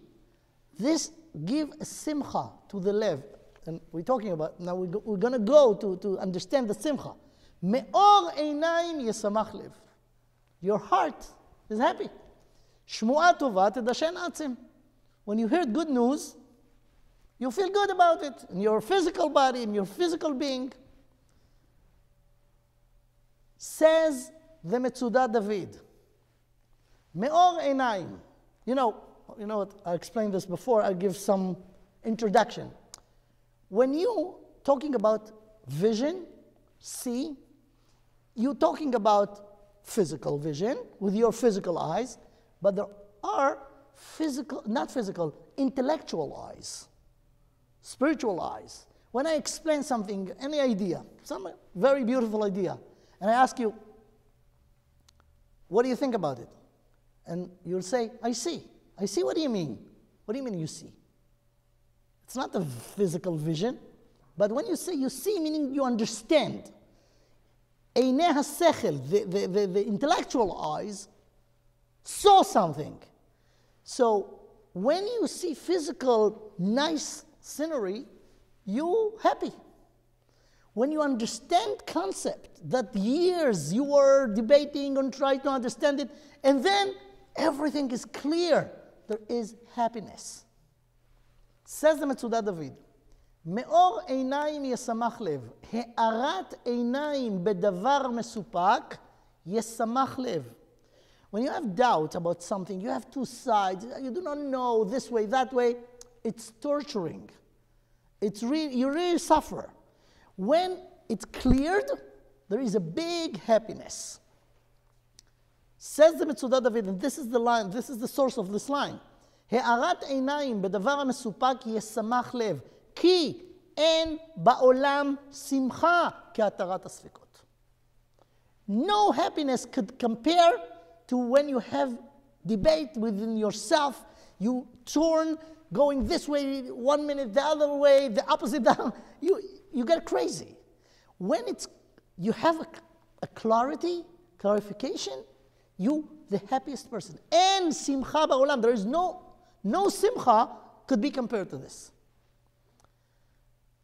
this give a simcha to the lev, and we're talking about, now we're going to go to understand the simcha. Me'or einayim yesamach lev. Your heart is happy. Shmu'a tova tedashen atzim. When you hear good news, you feel good about it in your physical body, in your physical being. Says the Metzudah David, Me'or einayim. You know what? I explained this before. I'll give some introduction. When you talking about vision, see, you're talking about physical vision with your physical eyes, but there are intellectual eyes, spiritual eyes. When I explain something, any idea, some very beautiful idea, and I ask you, what do you think about it? And you'll say, I see. I see, what do you mean? What do you mean you see? It's not a physical vision, but when you say you see, meaning you understand. Einei hasechel, the intellectual eyes, saw something. So when you see physical, nice scenery, you happy. When you understand concept that years you were debating and trying to understand it, and then everything is clear, there is happiness. Says the Metzudah David, Me'or einayim yesamach lev, he'arat einayim bedavar mesupak, yesamach lev. When you have doubt about something, you have two sides, you do not know this way, that way, it's torturing. You really suffer. When it's cleared, there is a big happiness. Says the Metzudat David, and this is the line, this is the source of this line. הארת עיניים בדבר המסופק ישמח לב, כי אין בעולם שמחה כהתרת הספקות. No happiness could compare to when you have debate within yourself, you torn, going this way 1 minute, the other way, the opposite down, you get crazy. When you have a clarification, you the happiest person. And simcha ba'olam, there is no simcha could be compared to this.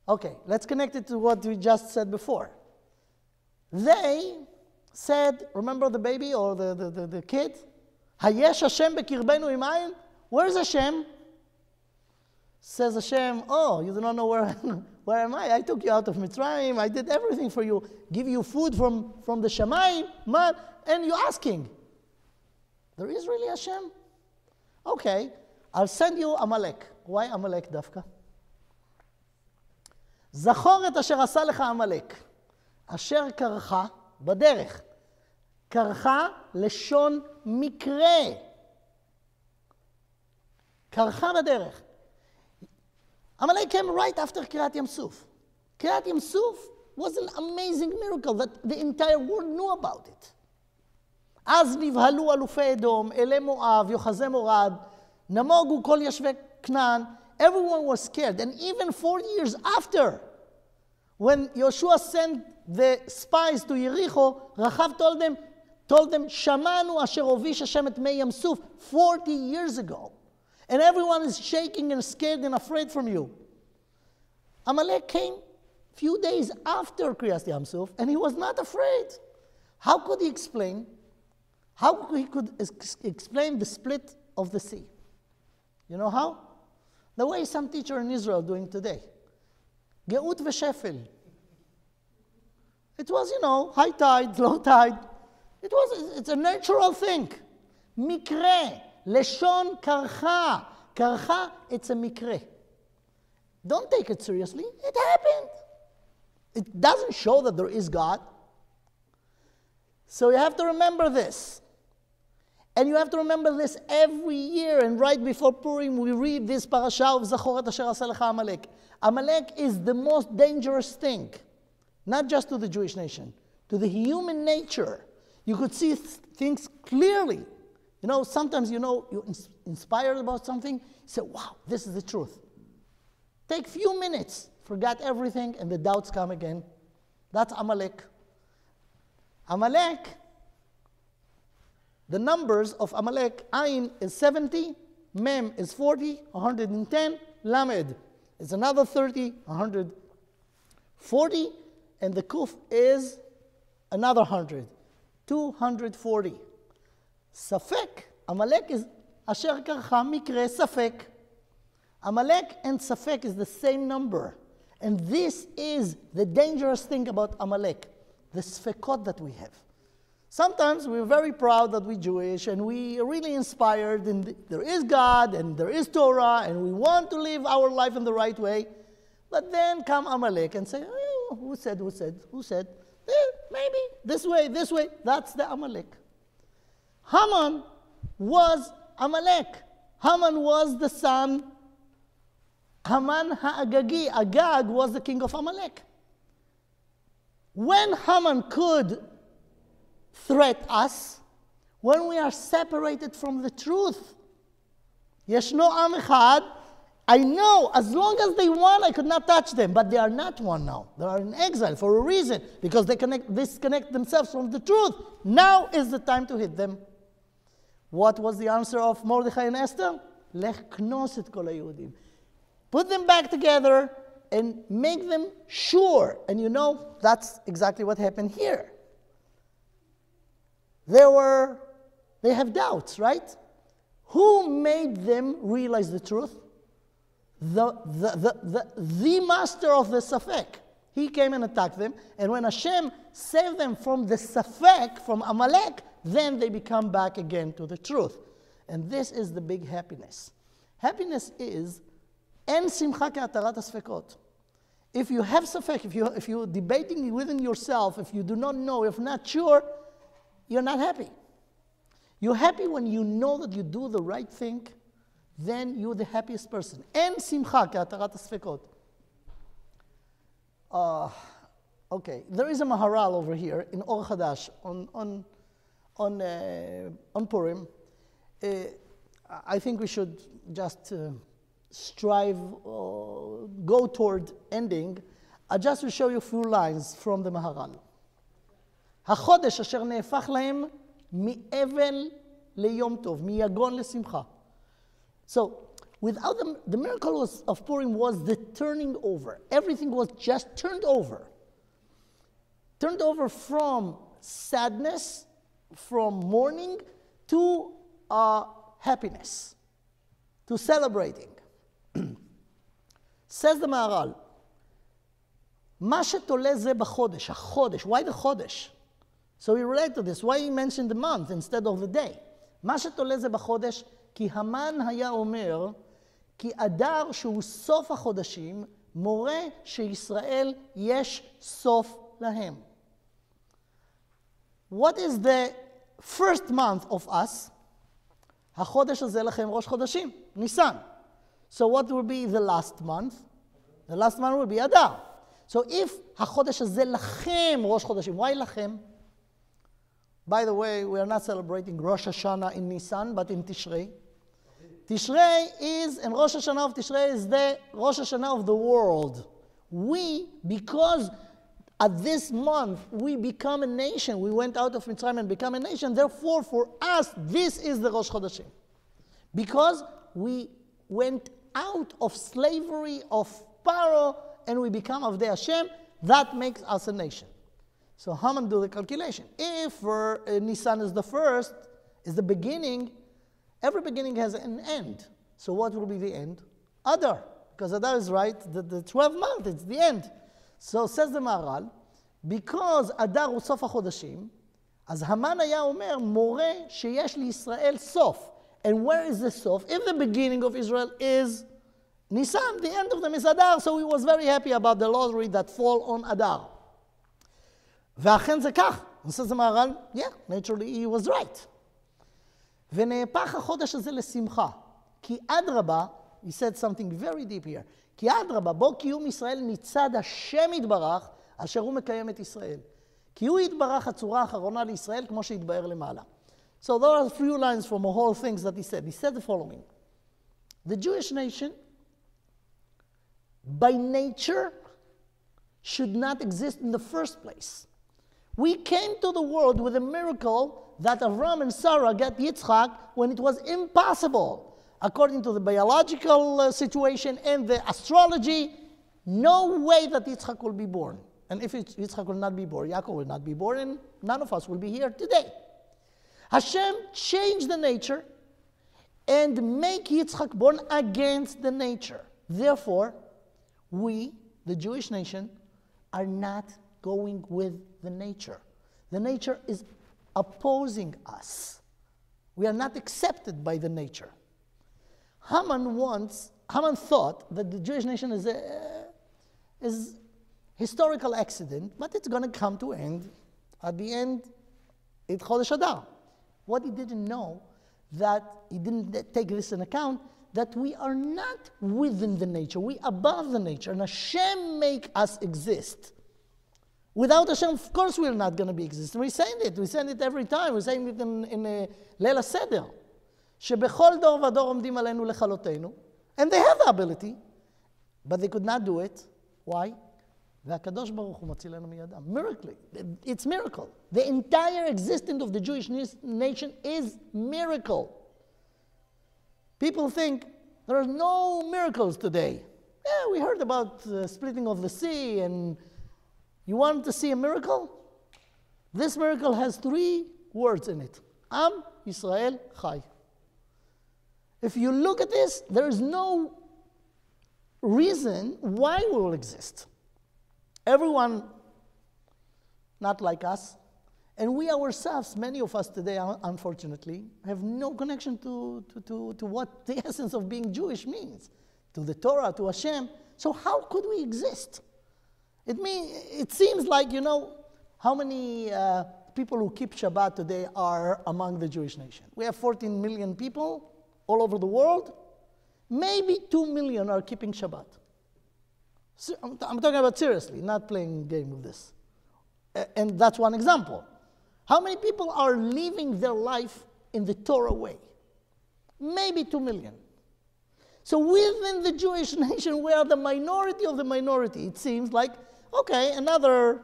Okay, let's connect it to what we just said before. They said, remember the baby or the kid? Hayesh Hashem bekirbenu imayim? Where's Hashem? Says Hashem, oh, you do not know where am I? I took you out of Mitzrayim. I did everything for you. Give you food from the Shamayim. And you're asking, there is really Hashem? Okay, I'll send you Amalek. Why Amalek dafka? זכור את אשר עשה לך עמלק, אשר קרחה בדרך. קרחה לשון מקרה. קרחה בדרך. Amalek came right after Kiryat Yamsuf. Kiryat Yamsuf was an amazing miracle that the entire world knew about it. אז נבהלו אלופי אדום, אלי מואב, יוחזי מורד, נמוגו כל ישבי כנען. Everyone was scared. And even 4 years after, when Joshua sent the spies to Yericho, Rachav told them, Shamanu asher ovish Hashem et mei Yamsuf, 40 years ago. And everyone is shaking and scared and afraid from you. Amalek came few days after Kiryat Yamsuf, and he was not afraid. How could he explain? How he could explain the split of the sea? You know how? The way some teacher in Israel doing today. Geut v'shefel. It was, high tide, low tide. It's a natural thing. Mikre, leshon karcha. Karcha, it's a mikre. Don't take it seriously. It happened. It doesn't show that there is God. So you have to remember this. And you have to remember this every year. And right before Purim, we read this parasha of Zachor et asher asa lecha Amalek. Amalek is the most dangerous thing, not just to the Jewish nation, to the human nature. You could see things clearly. Sometimes, you're inspired about something. You say, wow, this is the truth. Take few minutes, forget everything, and the doubts come again. That's Amalek. Amalek, the numbers of Amalek, Ayin is 70, Mem is 40, 110, Lamed is another 30, 140, and the Kuf is another 100, 240. Safek, Amalek is Asher Karcha Mikre Safek. Amalek and Safek is the same number. And this is the dangerous thing about Amalek, the Sfekot that we have. Sometimes we're very proud that we're Jewish and we are really inspired and there is God and there is Torah and we want to live our life in the right way. But then come Amalek and say, oh, who said? Maybe this way. That's the Amalek. Haman was Amalek. Haman was the son. Haman Ha'agagi. Agag was the king of Amalek. When Haman could threat us, when we are separated from the truth. Yeshno Am Echad, I know as long as they won, I could not touch them, but they are not one now. They are in exile for a reason, because they disconnect themselves from the truth. Now is the time to hit them. What was the answer of Mordechai and Esther? Lech knos et kol haYehudim. Put them back together and make them sure. And that's exactly what happened here. They have doubts, right? Who made them realize the truth? The master of the Safek. He came and attacked them. And when Hashem saved them from the Safek, from Amalek, then they become back again to the truth. And this is the big happiness. Happiness is, En simcha ke'atarat hasfekot. if you have safek, if you're debating within yourself, if you do not know, if not sure, you're not happy. You're happy when you know that you do the right thing, then you're the happiest person. En simcha כהתרת הספקות. Okay, there is a Maharal over here in Or Chadash on Purim. I think we should just strive, go toward ending. I just will show you a few lines from the Maharal. החודש אשר נהפך להם מאבל ליום טוב, מיגון לשמחה. So, without the miracle of Purim was the turning over. Everything was just turned over. Turned over from sadness, from mourning, to happiness, to celebrating. Says the Maharal, מה שתולה זה בחודש, החודש. Why the חודש? So he related to this. Why he mentioned the month instead of the day? מה שתולה זה בחודש, כי המן היה אומר, כי אדר שהוא סוף החודשים, מורה שישראל יש סוף להם. What is the first month of us? החודש הזה לכם ראש חודשים, ניסן. So what will be the last month? The last month will be Adar. So if החודש הזה לכם ראש חודשים, why לכם? By the way, we are not celebrating Rosh Hashanah in Nisan, but in Tishrei. Tishrei is, and Rosh Hashanah of Tishrei is the Rosh Hashanah of the world. We, because at this month we become a nation, we went out of Mitzrayim and become a nation, therefore for us this is the Rosh Chodeshim. Because we went out of slavery of Paro and we become of the Hashem, that makes us a nation. So Haman do the calculation. If Nisan is the first, is the beginning, every beginning has an end. So what will be the end? Adar. Because Adar is right, the 12th month, it's the end. So says the Maharal, because Adar הוא סוף החודשים, אז המן היה אומר, מורה שיש לישראל סוף. And where is the סוף? If the beginning of Israel is Nisan, the end of them is Adar, so he was very happy about the lottery that fall on Adar. ואכן זה כך. says the Maharal, yeah, naturally he was right. ונהפך החודש הזה לשמחה. כי אדרבה, he said something very deep here, כי אדרבה, בו קיום ישראל מצד השם יתברך, אשר הוא מקיים את ישראל. כי הוא יתברך הצורה האחרונה לישראל, כמו שהתבאר למעלה. So there are a few lines from the whole things that he said. He said the following. The Jewish nation, by nature, should not exist in the first place. We came to the world with a miracle that Avram and Sarah got Yitzchak when it was impossible. According to the biological situation and the astrology, no way that Yitzchak will be born. And if Yitzchak will not be born, Yaakov will not be born, and none of us will be here today. Hashem changed the nature and make Yitzchak born against the nature. Therefore, we, the Jewish nation, are not going with the nature. The nature is opposing us. We are not accepted by the nature. Haman thought that the Jewish nation is a historical accident, but it's going to come to end. At the end, it's Chodesh Adar. What he didn't know, that he didn't take this in account, that we are not within the nature, we above the nature, and Hashem make us exist. Without Hashem, of course, we're not going to be existing. We say it every time. We're saying it in Leil HaSeder. שבכל דור ודור עומדים עלינו לכלותנו, and they have the ability, but they could not do it. Why? והקדוש ברוך הוא מצילנו מידם. Miracle. It's miracle. The entire existence of the Jewish nation is miracle. People think there are no miracles today. Yeah, we heard about the splitting of the sea, and you want to see a miracle? This miracle has 3 words in it. Am Yisrael Chai. If you look at this, there is no reason why we will exist. Everyone not like us, and we ourselves, many of us today, unfortunately, have no connection to what the essence of being Jewish means, to the Torah, to Hashem. So how could we exist? It seems like, how many people who keep Shabbat today are among the Jewish nation? We have 14 million people all over the world. Maybe 2 million are keeping Shabbat. I'm talking about seriously, not playing a game with this. And that's one example. How many people are living their life in the Torah way? Maybe 2 million. So within the Jewish nation, we are the minority of the minority. It seems like, okay, another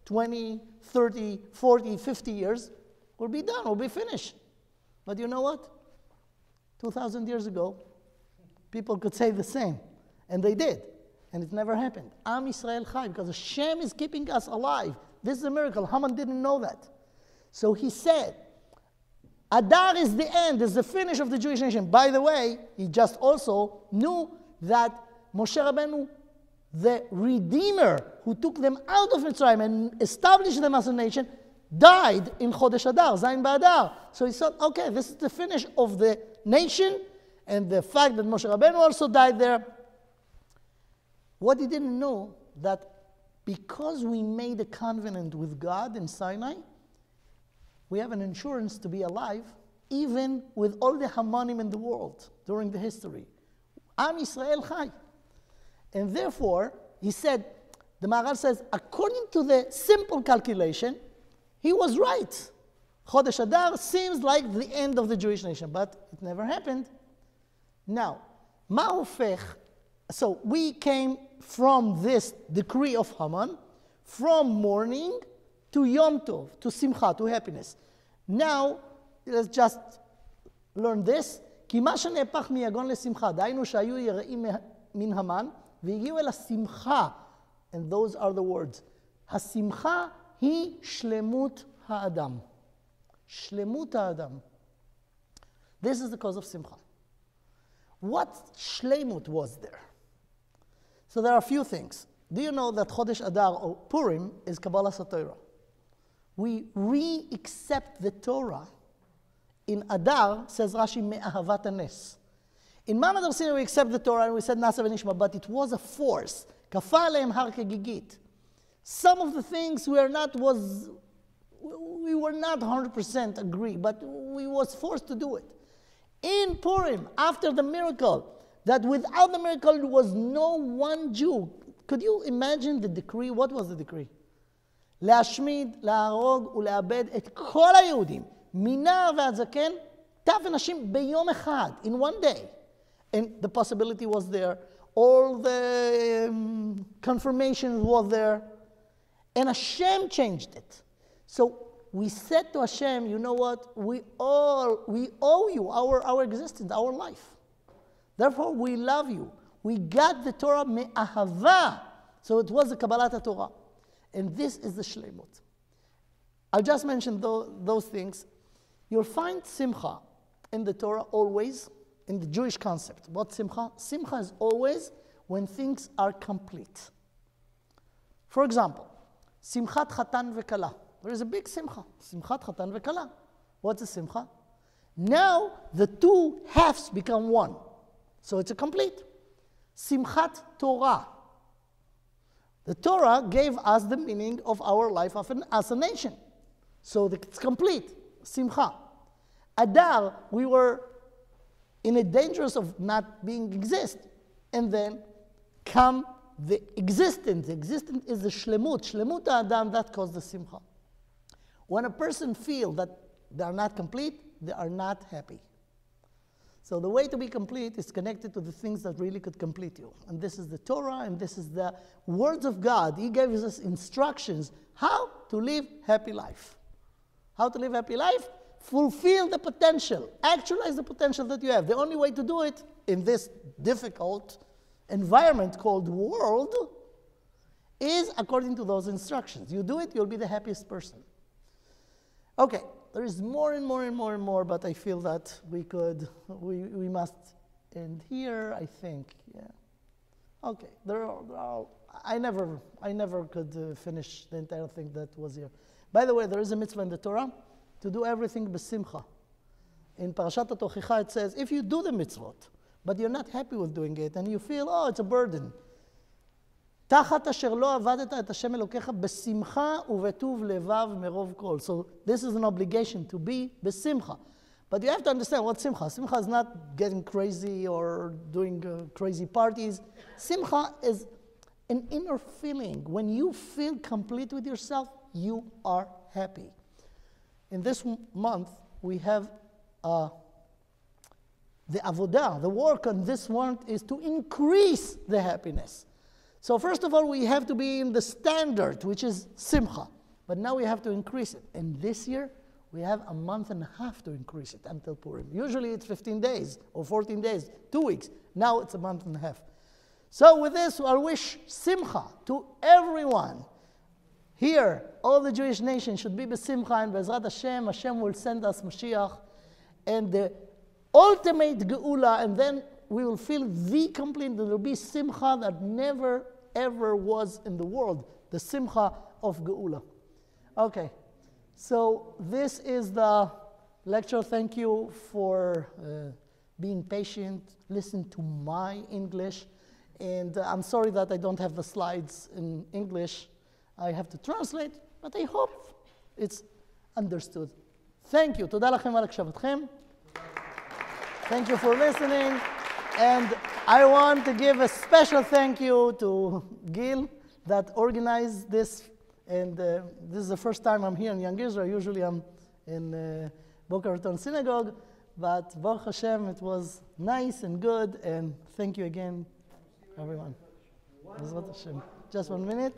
20, 30, 40, 50 years, we'll be done, we'll be finished. But you know what? 2,000 years ago, people could say the same, and they did, and it never happened. Am Yisrael Chai, because Hashem is keeping us alive. This is a miracle. Haman didn't know that. So he said, Adar is the end, is the finish of the Jewish nation. By the way, he just also knew that Moshe Rabbeinu, the Redeemer who took them out of Mitzrayim and established them as a nation, died in Chodesh Adar, Zayin Ba'Adar. So he thought, okay, this is the finish of the nation, and the fact that Moshe Rabbeinu also died there. What he didn't know, that because we made a covenant with God in Sinai, we have an insurance to be alive, even with all the Hamanim in the world during the history. Am Yisrael Chai. And therefore, he said, the Maharal says, according to the simple calculation, he was right. Chodesh Adar seems like the end of the Jewish nation, but it never happened. Now, so we came from this decree of Haman, from mourning to Yom Tov, to Simcha, to happiness. Now, let's just learn this. כי מה שנהפך מיגון לשמחה, דהיינו שהיו יראים מן המן, והגיעו אל השמחה, and those are the words. השמחה היא שלמות האדם. שלמות האדם. This is the cause of Simcha. What shlemut was there? So there are a few things. Do you know that Chodesh Adar or Purim is Kabbalah Torah? We re-accept the Torah. In Adar, says Rashi, me'ahavat hanes. In Mamad Arsina, we accept the Torah and we said Nasa v'nishma, but it was a force. Kafa aleim har kegigit. Some of the things we were not 100% agree, but we was forced to do it. In Purim, after the miracle, that without the miracle there was no one Jew. Could you imagine the decree? What was the decree? להשמיד, להרוג ולאבד את כל היהודים, מנער ועד זקן, טף ונשים ביום אחד, in one day. And the possibility was there. All the confirmation was there. And Hashem changed it. So we said to Hashem, you know what? We owe you our existence, our life. Therefore, we love you. We got the Torah me'ahava. So it was the Kabbalat Torah. And this is the shlemut. I'll just mention those things. You'll find simcha in the Torah always, in the Jewish concept. What simcha? Simcha is always when things are complete. For example, simchat chatan vekala. There is a big simcha. Simchat chatan vekala. What's a simcha? Now the two halves become one. So it's a complete. Simchat Torah. The Torah gave us the meaning of our life as a nation. So it's complete. Simcha. Adar, we were in a dangerous of not being exist. And then come the existence. The existence is the shlemut. Shlemut Adam, that caused the simcha. When a person feels that they are not complete, they are not happy. So the way to be complete is connected to the things that really could complete you. And this is the Torah, and this is the words of God. He gave us instructions how to live happy life. How to live happy life? Fulfill the potential. Actualize the potential that you have. The only way to do it in this difficult environment called world is according to those instructions. You do it, you'll be the happiest person. Okay. There is more and more and more and more, but I feel that we must end here, I think. Yeah. Okay. I never could finish the entire thing that was here. By the way, there is a mitzvah in the Torah to do everything b'simcha. In Parashat HaTochicha it says, if you do the mitzvot, but you're not happy with doing it, and you feel, oh, it's a burden, תחת אשר לא עבדת את השם אלוקיך בשמחה ובטוב לבב מרוב כל. So this is an obligation to be besimcha. But you have to understand what simcha. Simcha is not getting crazy or doing crazy parties. Simcha is an inner feeling. When you feel complete with yourself, you are happy. In this month, we have the avodah, the work on this month is to increase the happiness. So first of all, we have to be in the standard, which is simcha. But now we have to increase it. And this year, we have a month and a half to increase it until Purim. Usually it's 15 days or 14 days, 2 weeks. Now it's a month and a half. So with this, I wish simcha to everyone. Here, all the Jewish nation should be besimcha, and Be'ezrat Hashem, Hashem will send us Mashiach, and the ultimate geula, and then we will feel the complete, there will be simcha that never ever was in the world, the simcha of geula. Okay, so this is the lecture. Thank you for being patient, listen to my English, and I'm sorry that I don't have the slides in English. I have to translate, but I hope it's understood. Thank you. תודה לכם על הקשבתכם. Thank you for listening. And I want to give a special thank you to Gil that organized this. And this is the first time I'm here in Young Israel. Usually I'm in Boca Raton Synagogue. But Baruch Hashem, it was nice and good. And thank you again, everyone. Just 1 minute.